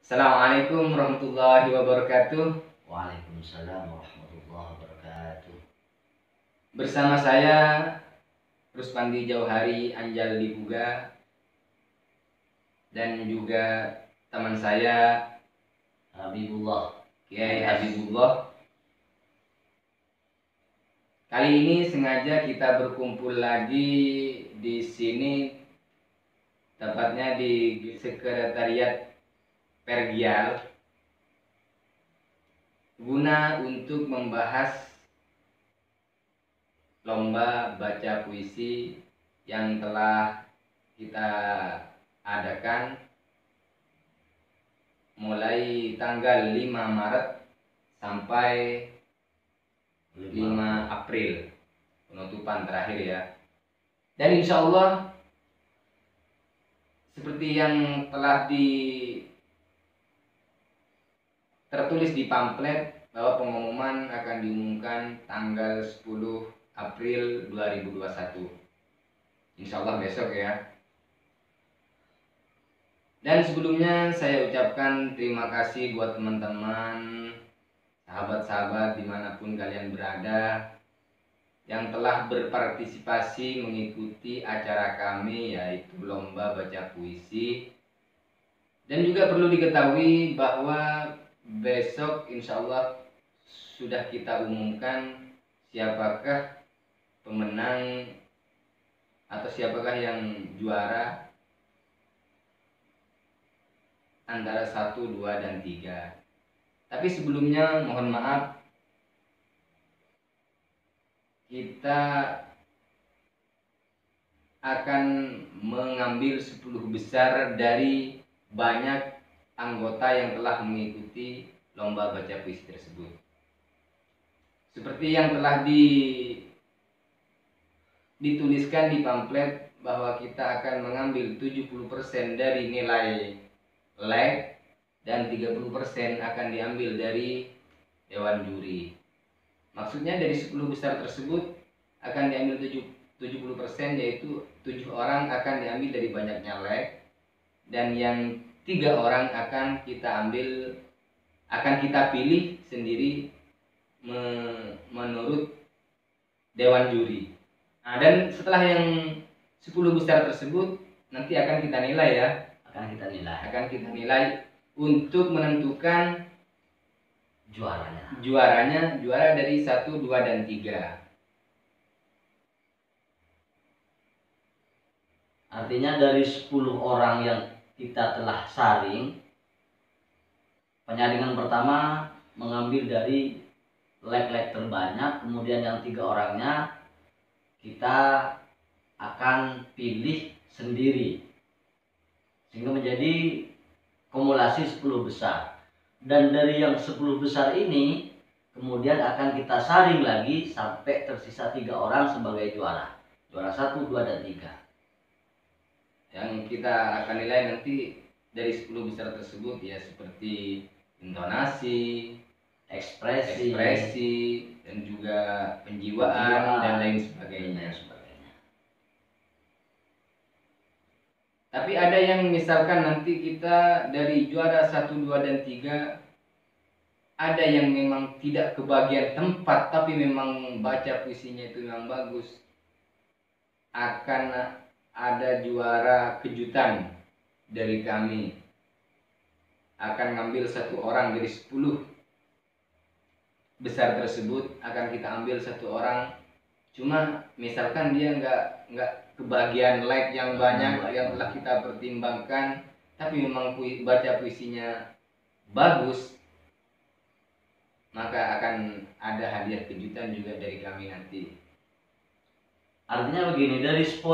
Assalamualaikum warahmatullahi wabarakatuh. Waalaikumsalam warahmatullahi wabarakatuh. Bersama saya Ruspandi Jauhari Anjal Dibuga dan juga teman saya Habibullah. Kiai Habibullah. Kali ini sengaja kita berkumpul lagi di sini, tepatnya di Sekretariat Pergial, guna untuk membahas lomba baca puisi yang telah kita adakan mulai tanggal 5 Maret sampai 5 April, penutupan terakhir ya. Dan insya Allah seperti yang telah tertulis di pamflet bahwa pengumuman akan diumumkan tanggal 10 April 2021. Insya Allah besok ya. Dan sebelumnya saya ucapkan terima kasih buat teman-teman, sahabat-sahabat dimanapun kalian berada, yang telah berpartisipasi mengikuti acara kami, yaitu lomba baca puisi. Dan juga perlu diketahui bahwa besok insya Allah sudah kita umumkan siapakah pemenang atau siapakah yang juara antara 1, 2, dan 3. Tapi sebelumnya mohon maaf, kita akan mengambil 10 besar dari banyak anggota yang telah mengikuti lomba baca puisi tersebut. Seperti yang telah dituliskan di pamflet bahwa kita akan mengambil 70% dari nilai leg dan 30% akan diambil dari dewan juri. Maksudnya dari 10 besar tersebut akan diambil 70%, yaitu 7 orang akan diambil dari banyaknya leg, dan yang 3 orang akan kita pilih sendiri menurut dewan juri. Nah, dan setelah yang 10 besar tersebut nanti akan kita nilai ya. Akan kita nilai untuk menentukan juara dari 1, 2, dan 3. Artinya dari 10 orang yang kita telah saring, penyaringan pertama mengambil dari leg-leg terbanyak, kemudian yang 3 orangnya kita akan pilih sendiri sehingga menjadi kumulasi 10 besar. Dan dari yang 10 besar ini kemudian akan kita saring lagi sampai tersisa 3 orang sebagai juara 1, 2, dan 3. Yang kita akan nilai nanti dari 10 besar tersebut ya, seperti intonasi, ekspresi, dan juga penjiwaan dan lain sebagainya. Tapi ada yang misalkan nanti kita dari juara 1, 2, dan 3, ada yang memang tidak kebagian tempat tapi memang baca puisinya itu memang bagus, akan ada juara kejutan dari kami. Akan ngambil 1 orang dari 10 besar tersebut, akan kita ambil 1 orang. Cuma misalkan dia nggak kebagian like yang banyak yang telah kita pertimbangkan, tapi memang baca puisinya bagus, maka akan ada hadiah kejutan juga dari kami nanti. Artinya begini, dari 10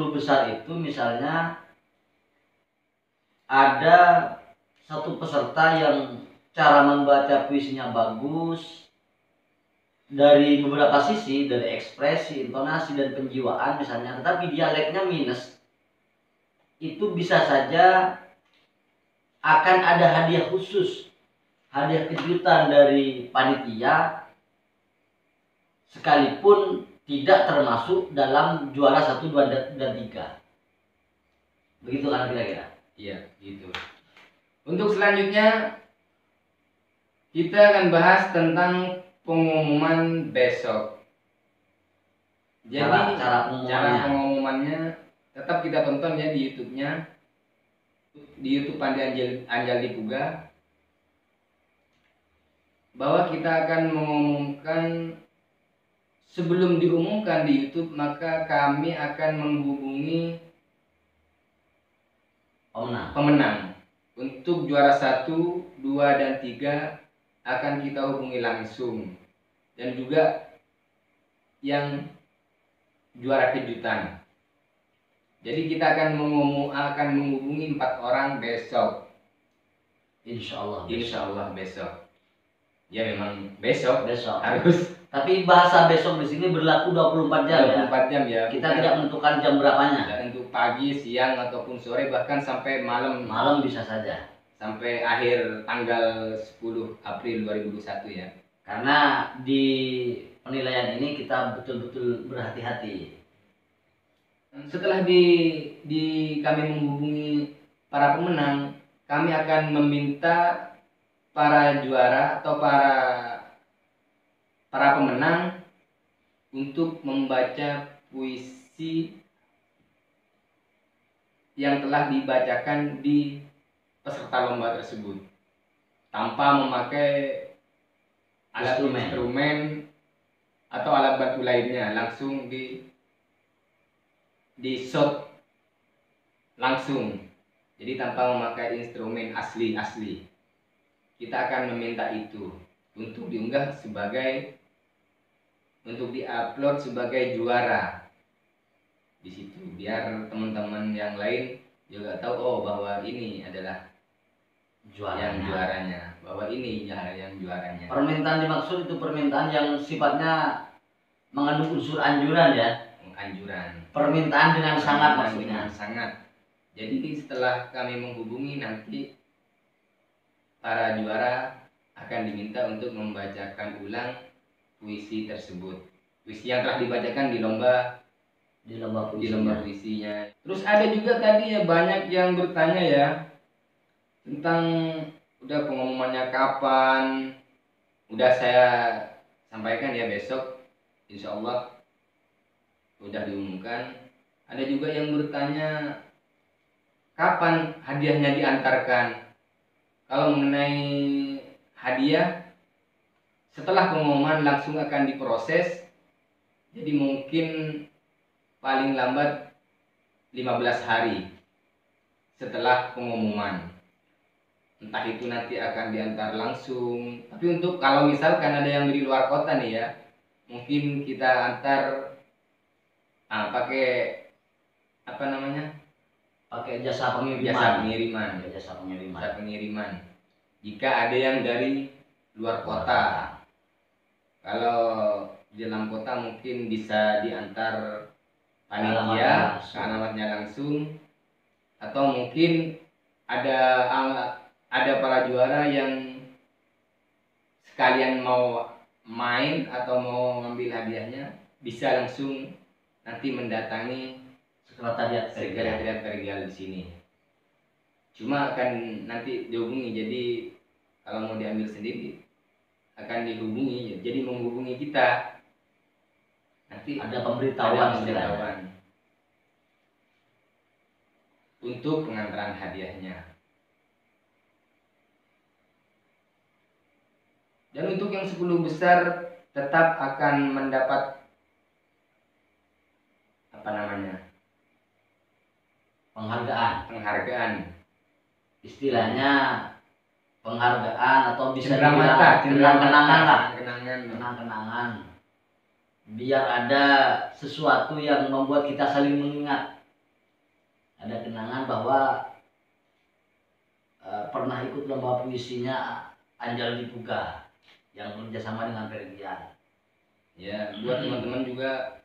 besar itu misalnya ada 1 peserta yang cara membaca puisinya bagus dari beberapa sisi, dari ekspresi, intonasi, dan penjiwaan misalnya, tetapi dialeknya minus, itu bisa saja akan ada hadiah khusus, hadiah kejutan dari panitia, sekalipun tidak termasuk dalam juara 1, 2, dan 3. Begitu kan kira-kira? Iya, gitu. Untuk selanjutnya kita akan bahas tentang pengumuman besok. Jadi cara pengumumannya tetap kita tonton ya di YouTube-nya, di YouTube Pandi Anjal Dipuga, bahwa kita akan mengumumkan. Sebelum diumumkan di YouTube, maka kami akan menghubungi pemenang. Untuk juara 1, 2, dan 3 akan kita hubungi langsung. Dan juga yang juara kejutan. Jadi kita akan menghubungi 4 orang besok. Insya Allah besok. Ya memang besok harus. Tapi bahasa besok di sini berlaku 24 jam 24 jam ya. Kita tidak menentukan jam berapanya. Tidak untuk pagi, siang ataupun sore, bahkan sampai malam. Malam bisa saja. Sampai akhir tanggal 10 April 2021 ya. Karena di penilaian ini kita betul-betul berhati-hati. Setelah kami menghubungi para pemenang, kami akan meminta para juara atau para pemenang untuk membaca puisi yang telah dibacakan di peserta lomba tersebut tanpa memakai alat instrumen atau alat bantu lainnya, langsung di shot langsung. Jadi tanpa memakai instrumen asli. Kita akan meminta itu untuk diunggah untuk diupload sebagai juara di situ, biar teman-teman yang lain juga tahu bahwa ini adalah juaranya, bahwa ini yang juaranya. Permintaan dimaksud itu permintaan yang sifatnya mengandung unsur anjuran ya. Permintaan dengan sangat maksudnya. Jadi setelah kami menghubungi, nanti para juara akan diminta untuk membacakan ulang puisi tersebut. Puisi yang telah dibacakan di lomba puisinya. Terus ada juga tadi ya, banyak yang bertanya ya tentang udah pengumumannya kapan. Udah saya sampaikan ya, besok insya Allah udah diumumkan. Ada juga yang bertanya kapan hadiahnya diantarkan. Kalau mengenai hadiah, setelah pengumuman langsung akan diproses. Jadi mungkin paling lambat 15 hari setelah pengumuman. Entah itu nanti akan diantar langsung. Tapi untuk kalau misalkan ada yang di luar kota nih ya, mungkin kita antar pakai pakai jasa pengiriman. Jika ada yang dari luar kota. Kalau di dalam kota mungkin bisa diantar panitia ke alamatnya langsung, atau mungkin ada para juara yang sekalian mau main atau mau ngambil hadiahnya, bisa langsung nanti mendatangi sekretariat Perigal di sini. Cuma akan nanti dihubungi, jadi kalau mau diambil sendiri akan dihubungi, jadi menghubungi kita. Nanti ada pemberitahuan untuk pengantaran hadiahnya. Dan untuk yang 10 besar tetap akan mendapat penghargaan. Istilahnya penghargaan atau bisa kenang-kenangan. Biar ada sesuatu yang membuat kita saling mengingat. Ada kenangan bahwa pernah ikut lomba puisinya Anjal Dipuga yang bekerjasama dengan Perigal. Ya, buat teman-teman juga,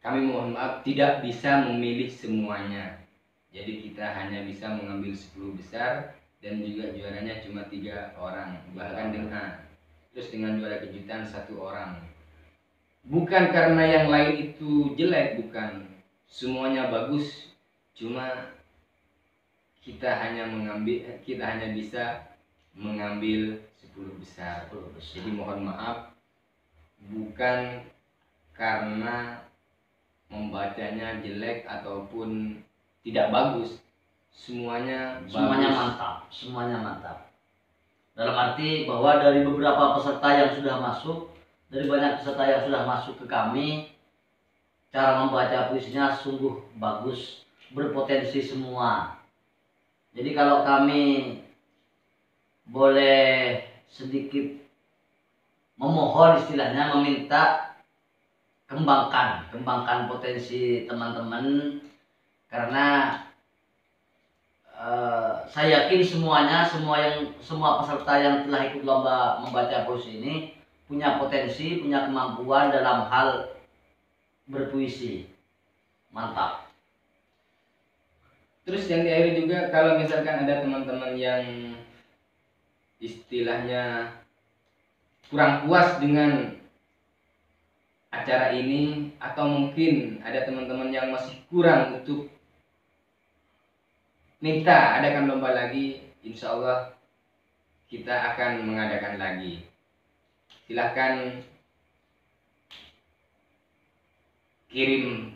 kami mohon maaf tidak bisa memilih semuanya. Jadi kita hanya bisa mengambil 10 besar dan juga juaranya cuma 3 orang. Bahkan dengan juara kejutan 1 orang. Bukan karena yang lain itu jelek, bukan. Semuanya bagus. Cuma kita hanya bisa mengambil 10 besar. Jadi mohon maaf, bukan karena membacanya jelek ataupun tidak bagus, semuanya bagus. semuanya mantap. Dalam arti bahwa dari beberapa peserta yang sudah masuk, dari banyak peserta yang sudah masuk ke kami, cara membaca puisinya sungguh bagus, berpotensi semua. Jadi kalau kami boleh sedikit memohon, istilahnya meminta, kembangkan potensi teman-teman, karena saya yakin semua peserta yang telah ikut lomba membaca puisi ini punya potensi, punya kemampuan dalam hal berpuisi. Mantap. Terus yang diakhiri juga, kalau misalkan ada teman-teman yang istilahnya kurang puas dengan acara ini, atau mungkin ada teman-teman yang masih kurang untuk minta adakan lomba lagi, insya Allah kita akan mengadakan lagi. Silahkan kirim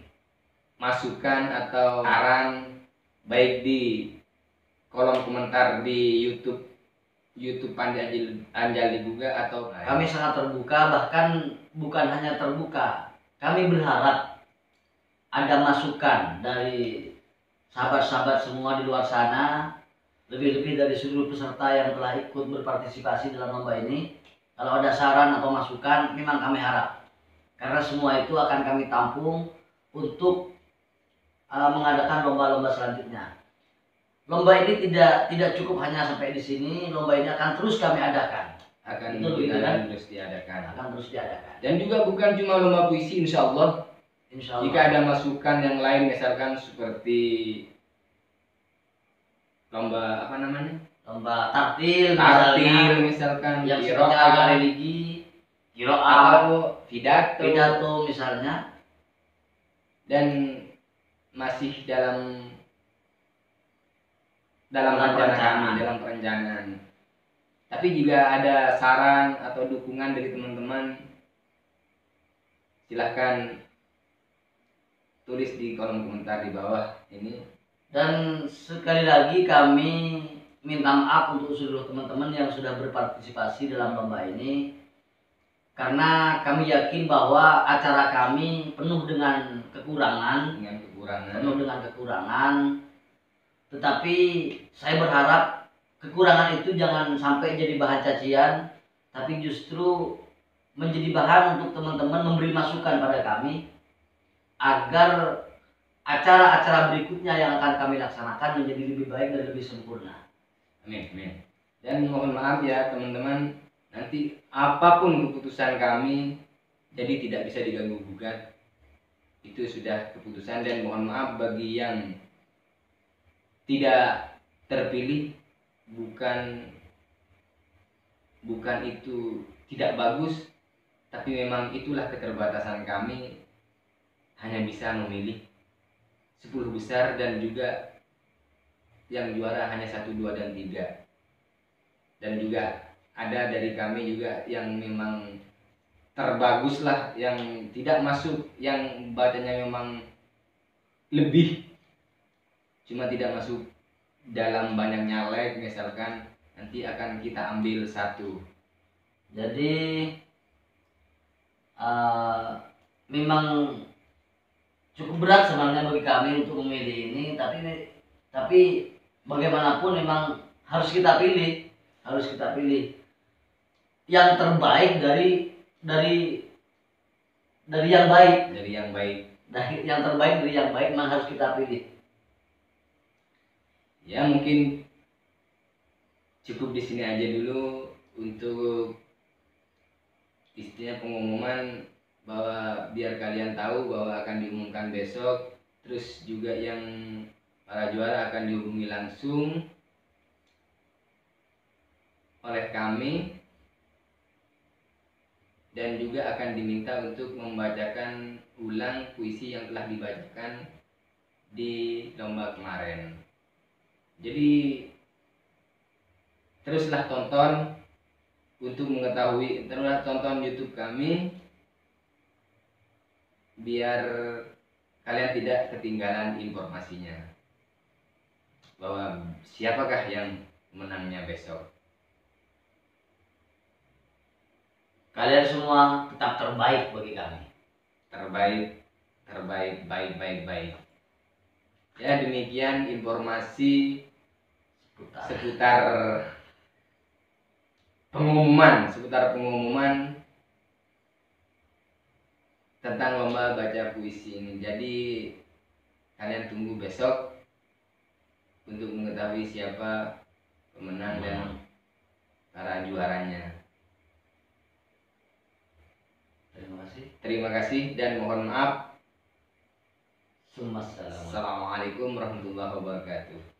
masukan atau saran, baik di kolom komentar di YouTube Pandi Anjali juga, atau kami sangat terbuka, bahkan bukan hanya terbuka, kami berharap ada masukan dari sahabat-sahabat semua di luar sana, lebih-lebih dari seluruh peserta yang telah ikut berpartisipasi dalam lomba ini. Kalau ada saran atau masukan, memang kami harap, karena semua itu akan kami tampung untuk mengadakan lomba-lomba selanjutnya. Lomba ini tidak cukup hanya sampai di sini. Lomba ini akan terus kami adakan. Akan terus diadakan. Dan juga bukan cuma lomba puisi, insya Allah. Jika ada masukan yang lain, misalkan seperti lomba apa namanya? Lomba tartil misalkan yang sifatnya religi, atau pidato misalnya, dan masih dalam perencanaan. Tapi jika ada saran atau dukungan dari teman-teman, silahkan tulis di kolom komentar di bawah ini. Dan sekali lagi kami minta maaf untuk seluruh teman-teman yang sudah berpartisipasi dalam lomba ini, karena kami yakin bahwa acara kami penuh dengan kekurangan. Tetapi saya berharap kekurangan itu jangan sampai jadi bahan cacian, tapi justru menjadi bahan untuk teman-teman memberi masukan pada kami agar acara-acara berikutnya yang akan kami laksanakan menjadi lebih baik dan lebih sempurna. Amin. Dan mohon maaf ya teman-teman, nanti apapun keputusan kami jadi tidak bisa diganggu gugat. Itu sudah keputusan, dan mohon maaf bagi yang tidak terpilih, bukan itu tidak bagus, tapi memang itulah keterbatasan kami, hanya bisa memilih 10 besar, dan juga yang juara hanya 1, 2, dan 3. Dan juga ada dari kami juga yang memang terbagus lah, yang tidak masuk, yang bacanya memang lebih, cuma tidak masuk dalam banyaknya like misalkan, nanti akan kita ambil 1. Jadi memang cukup berat sebenarnya bagi kami untuk memilih ini, tapi bagaimanapun memang harus kita pilih yang terbaik dari yang baik. Yang terbaik dari yang baik memang harus kita pilih. Ya mungkin cukup di sini aja dulu untuk istilahnya pengumuman, bahwa biar kalian tahu bahwa akan diumumkan besok. Terus juga yang para juara akan dihubungi langsung oleh kami, dan juga akan diminta untuk membacakan ulang puisi yang telah dibacakan di lomba kemarin. Jadi teruslah tonton untuk mengetahui, teruslah tonton YouTube kami biar kalian tidak ketinggalan informasinya bahwa siapakah yang menangnya besok. Kalian semua tetap terbaik bagi kami. Terbaik, baik. Ya, demikian informasi seputar pengumuman tentang lomba baca puisi ini. Jadi kalian tunggu besok untuk mengetahui siapa pemenang dan para juaranya. Terima kasih dan mohon maaf. Assalamualaikum Assalamualaikum warahmatullahi wabarakatuh.